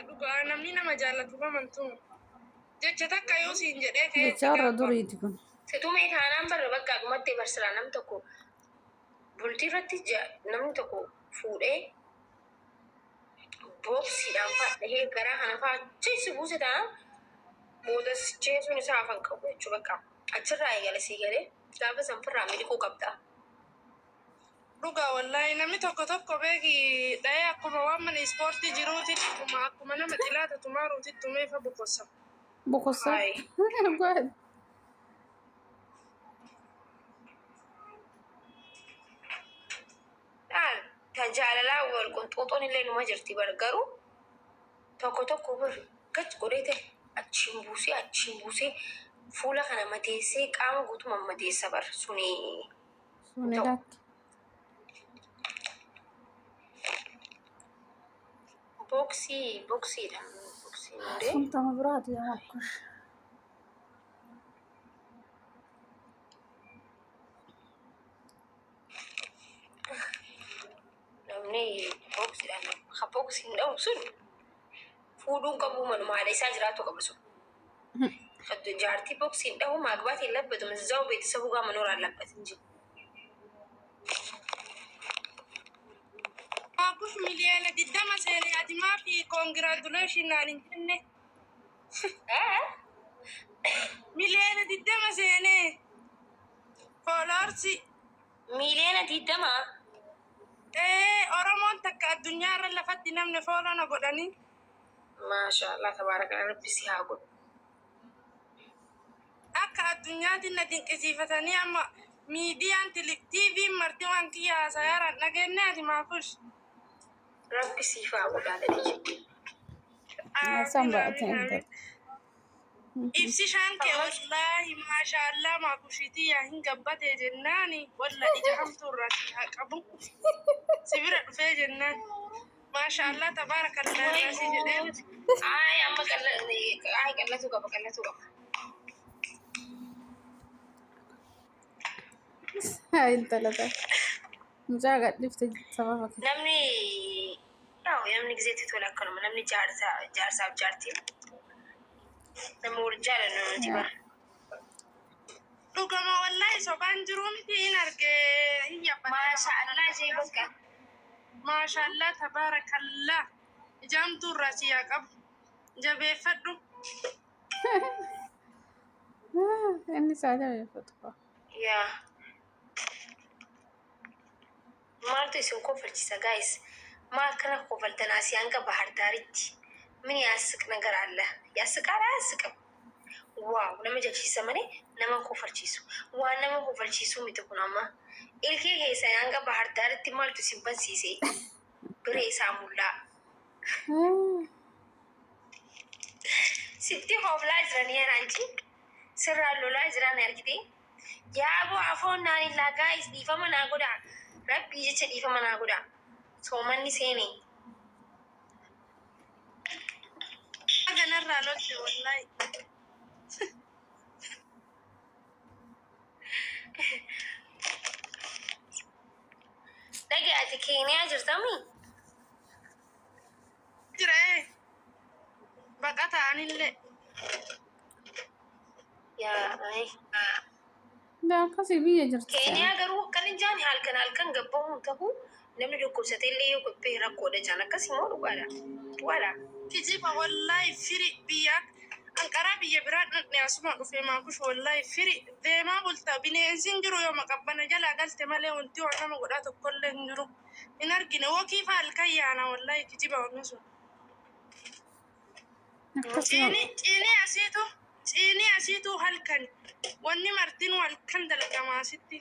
dhugaa namni nama jaallatu bamantu jecha takka yoo siin jedhee jecha warra duriiti kun. Situmee taanaan barra bakka dhumatti barsiraa nam tokko bultii irratti namni tokko fuudhee boksiidhaan fadhee garaa kana fa'aa buuse ta'a booda jechuun isaa afaan qabu jechuu bakka achirraa eegala sii galee gaafa sanfirraa miliquu qabda. Dhugaa wallaahi namni tokko beeki dhahee akkuma waan mana ispoortii jiruuti akkuma nama xilaata tumaaruuti tumeefa boqossa. Boqossa. Jaalalaa wal qunxuuxoon illee numa jirti garuu tokko gach godhee achiin buusee fuula kana mateessee qaama guutuma mateessa bar suni. Lakki. Boksiidha. Suntama biraati yaa akkush. Namni boksiin dhahu sun fuudhuun qabu manuma haadha isaa jiraatu qaba sun. Jaartii boksiin dhahu maagbaatti labbatu mazzaa'u beeksisa bugaa manooraan labbatin jiru. Akush miliyoona 20 seenee adimaa fi koongiraatuleeshin naan hin jenne. Miliyoona 20 seenee fooloorsi. Miliyoona 20? Oromoon takka addunyaa irra lafatti namni foolona godhanii. Maashaallah tabaaraka rabbi si haa godhu. Akka addunyaatti na dinqisiifatanii amma miidiyaan TV'n marti waan kiyyaa haasayaa dhageenye ati maafush. Rabbi siif haa godhaadha jechuudha. San baatee. Ibsi shankee wallaahi maashaallah maakushiitii yaa hin gabbatee jennaani walla ija hamtuurraa si haa qabu. Sibira dhufee jennaan maashaallah tabaarakallah si jedhee. Amma qallatu qaba. Intalata. Mucaa gadhiifte sababa kee. Namni gizeetti tola akkanuma namni jaarsaaf jaartii. Nama wal jaalannu nuti bara. Dhugama wallaahi sobaan jiruu miti hin argee hin yabbata. Maashaallah jee bakka. Maashaallah tabaarakallah. Ijaamtuurraa si haa qabu. Jabeeffadhu. Inni isaa jabeeffatu qaba. Yaa. Maaltu isin kofalchisa guys? Maal kana kofaltan asii hanga bahar daaritti? Mini yaasiq ነገር አለ ያስቃል አያስቅም? ዋው nama jechisa malee nama kofalchiisu waan nama kofalchiisu miti kun amma ilkee keessan hanga bahar daaritti maaltu isin bansiise biree isaa mullaa sitti hoblaa jiran yaraanchi sirraan lolaa jiran argite yaaboo afoon naan illaa guys dhiifama naa godhaa rabbii jecha dhiifama naa godhaa soomanni seenee. Ganarraa lolte wallaahi. Dhagee ati Keeniyaa jirtami? Jiree baqa ta'anillee. Akkasii biyya jirti. Keeniyaa garuu kan hin jaani halkan gabbaa'uun ta'uu namni dhukkubsatee illee yoo qophee rakkoodha jaan akkasii moo dhugaadha? Dhugaadha. Kijiba wallaahi firi biyya anqaraa biyya biraa dhaqne asuma dhufee maakush wallaahi firi deemaa bultaa bineensiin jiru yoo maqabbana jalaa galte malee wanti waan nama godhaa tokkollee hin jiru. Hin argine wokiifa halkan yaana wallaahi kijiba wanni sun. Ciinii asiitu halkan wanni martiin halkan dalagamaa asitti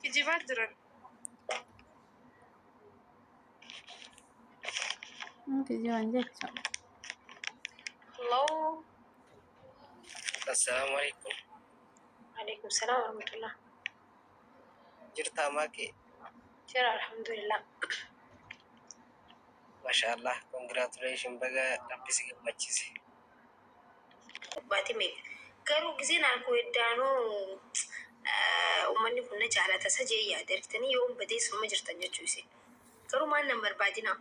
kijibaa jiran. Kijibaan jecha. Hello. Assalamualaikum. Waalaikumsalam warahmatullah. Jirta maake? Jira alhamdulillah. Mashallah, congratulations baga rabbisi gammachise. Baati mee garuu giseen alkoo iddaanuu uummanni kun na jaalata isa jee yaada ergitanii yoo badee summa jirtan jechuu isee garuu maal nan barbaadina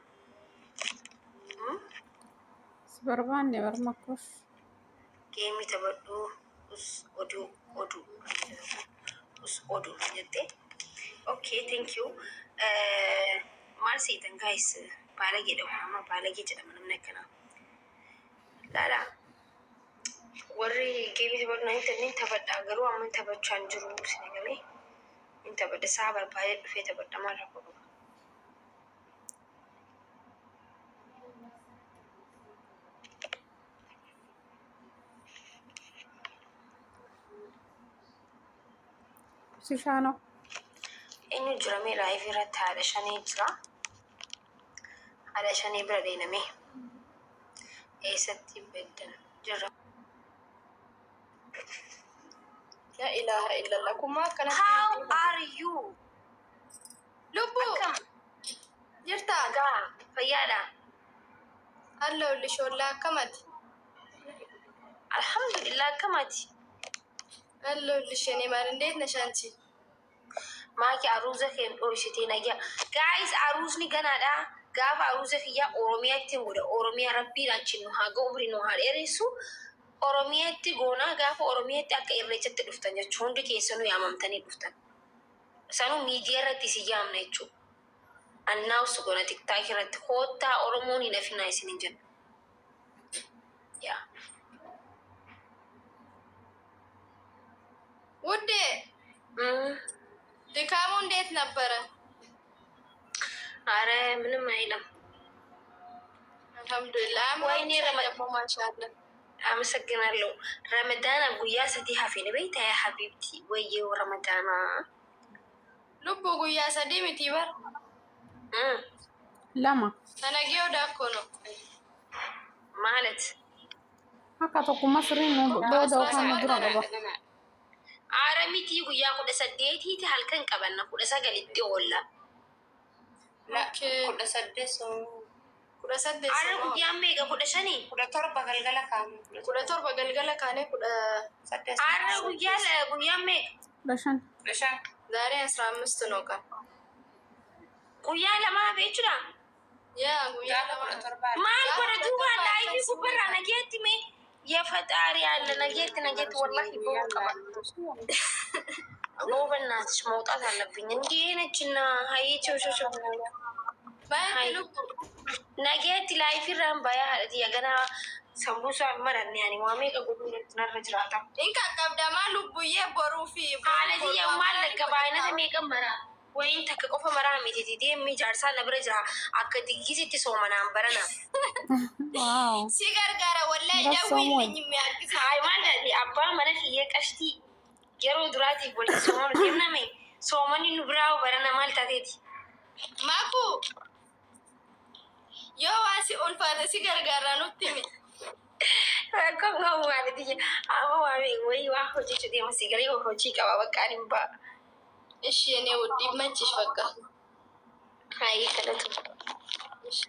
بربان يا برمكوش geemii taphadhu oduu jettee okay thank you maal seetan guys baalagee dhabu amma baalagee jedhama namni akkana laala warri geemii taphadhu na intalli taphadhaa garuu amma taphachaa hin jiru sinagalee in taphadha saa barbaadee dhufee taphadha maal rakkoo qaba سيشانو inni jiramee laayif irratti haadha shanii jira haadha shanii bira deemamee eessatti beddan jira La ilaha illallah kuma kana how are you lubbu jirta gaa fayyaadha allo lisholla kamati alhamdulillah akkamati allo lishene maar እንዴት ነሽ አንቺ maaki aruuza keen dhoysitee nagya guys aruusni ganaadha gaafa aruuza kiyya oromiyaatti godha oromiyaa rabbiin achi nu haa ga'u umrii nu haa dheeressu oromiyaatti goonaa gaafa oromiyaatti akka irreechatti dhuftan jechuu hundi keessanuu yaamamtanii dhuftan sanuu miidiyaa irratti si yaamna jechuu annaawus goona tiktaak irratti koottaa oromoon hin hafinaa isinin jenna yaa ውዴ ድካሙ እንዴት ነበረ? አረ ምንም አይልም አልহামዱሊላህ ወይኔ ረመዳን ማሻአላ አመሰግናለሁ ረመዳን ጉያ ሰቲ ሀፊን ቤት ያ ሀቢብቲ ወየው ረመዳና ልቡ ጉያ ሰዲ ምትይበር لما ተነጊው ዳኮ ነው ማለት هكا مصري بودا وكان درا አረሚቲ ጉያ ኩደ ሰዴቲቲ halkan qabanna kuda sagalitti olla kuda saddeso ara guyyaa meeqa kuda shanii kuda torba galgala kaane kuda saddeso ara guyyaa meeqa رشان ዛሬ 15 ነው ቀን guyyaa lama beechudha ያ ጉያ maal godhatu waan laayifii gubbarraa nageetti mee የፈጣሪ ያለ ነጌት ወላሂ በወቀባ ነው በእናትሽ መውጣት አለብኝ እንዴ ነችና ሀይቼው ሾሾ ነጌት ላይፍ ራም ባያ ሀዲ ያገና ሰምቡሳ መረን ያኒ ዋሜ ከጉዱ ነረጅራታ እንካ ቀብዳማ ሉቡዬ ቦሩፊ ማለት የማል ለገባ አይነት የሚቀመራ ወይን ተከቆፈ መራ ሚቲቲ ዲሚ ጃርሳ ነብረ ጅራ አከዲጊሲቲ ሶመናን በረና واو ሲገርጋራ ወላሂ ደውልኝ የሚያግዝ አይ ማለት አባ ማለት የቀሽቲ የሮ ድራቲ ቦል ሶመን ደምናሜ ሶመን ንብራው በረና ማልታቴቲ ማኩ የዋሲ ኦልፋደ ሲገርጋራ ነው ትሚ ረከም ነው ማለት ይሄ አባዋሚ ወይ ዋሆጂ ጭዲ መስገሪ ሆጂ ቀባ በቃ ንባ እሺ እኔ ውድ ይመችሽ በቃ አይ ከለቱ እሺ